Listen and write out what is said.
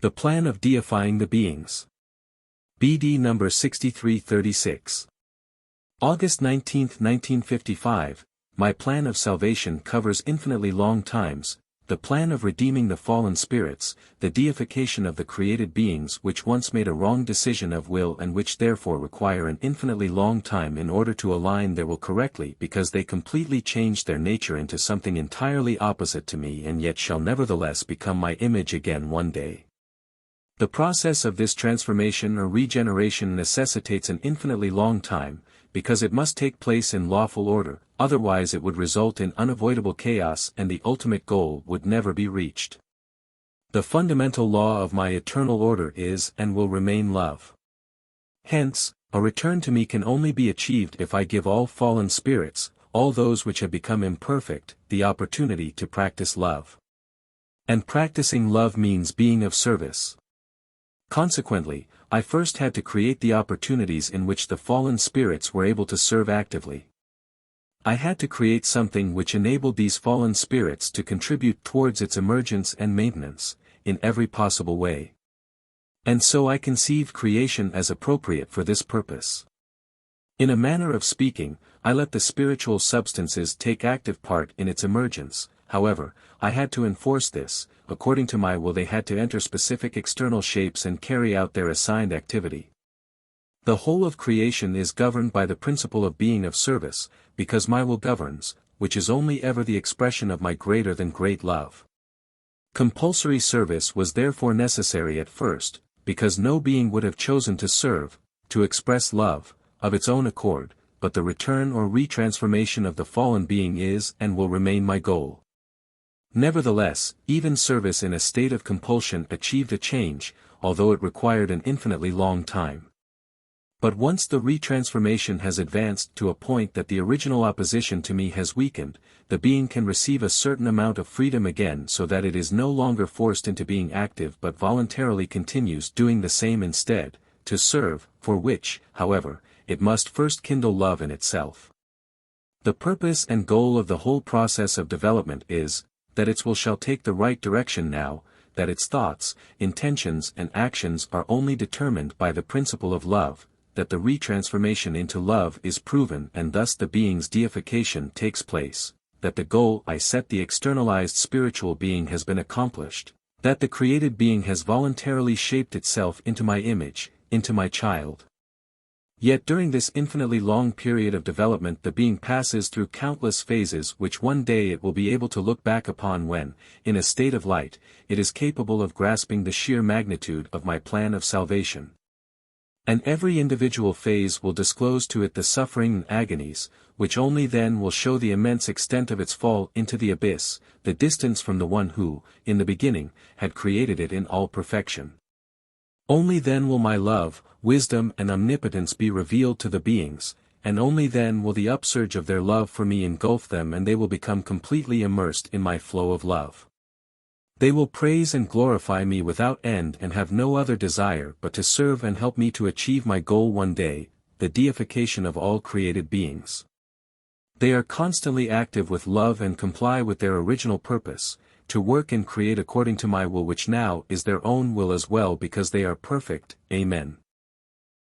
The plan of deifying the beings. BD number 6336. August 19, 1955, my plan of salvation covers infinitely long times, the plan of redeeming the fallen spirits, the deification of the created beings which once made a wrong decision of will and which therefore require an infinitely long time in order to align their will correctly because they completely changed their nature into something entirely opposite to me and yet shall nevertheless become my image again one day. The process of this transformation or regeneration necessitates an infinitely long time, because it must take place in lawful order, otherwise it would result in unavoidable chaos and the ultimate goal would never be reached. The fundamental law of my eternal order is and will remain love. Hence, a return to me can only be achieved if I give all fallen spirits, all those which have become imperfect, the opportunity to practice love. And practicing love means being of service. Consequently, I first had to create the opportunities in which the fallen spirits were able to serve actively. I had to create something which enabled these fallen spirits to contribute towards its emergence and maintenance, in every possible way. And so I conceived creation as appropriate for this purpose. In a manner of speaking, I let the spiritual substances take active part in its emergence. However, I had to enforce this. According to my will they had to enter specific external shapes and carry out their assigned activity. The whole of creation is governed by the principle of being of service, because my will governs, which is only ever the expression of my greater than great love. Compulsory service was therefore necessary at first, because no being would have chosen to serve, to express love, of its own accord, but the return or retransformation of the fallen being is and will remain my goal. Nevertheless, even service in a state of compulsion achieved a change, although it required an infinitely long time. But once the retransformation has advanced to a point that the original opposition to me has weakened, the being can receive a certain amount of freedom again so that it is no longer forced into being active but voluntarily continues doing the same instead, to serve, for which, however, it must first kindle love in itself. The purpose and goal of the whole process of development is, that its will shall take the right direction now, that its thoughts, intentions and actions are only determined by the principle of love, that the retransformation into love is proven and thus the being's deification takes place, that the goal I set the externalized spiritual being has been accomplished, that the created being has voluntarily shaped itself into my image, into my child. Yet during this infinitely long period of development the being passes through countless phases which one day it will be able to look back upon when, in a state of light, it is capable of grasping the sheer magnitude of my plan of salvation. And every individual phase will disclose to it the suffering and agonies, which only then will show the immense extent of its fall into the abyss, the distance from the one who, in the beginning, had created it in all perfection. Only then will my love, wisdom and omnipotence be revealed to the beings, and only then will the upsurge of their love for me engulf them and they will become completely immersed in my flow of love. They will praise and glorify me without end and have no other desire but to serve and help me to achieve my goal one day, the deification of all created beings. They are constantly active with love and comply with their original purpose, to work and create according to my will which now is their own will as well because they are perfect. Amen.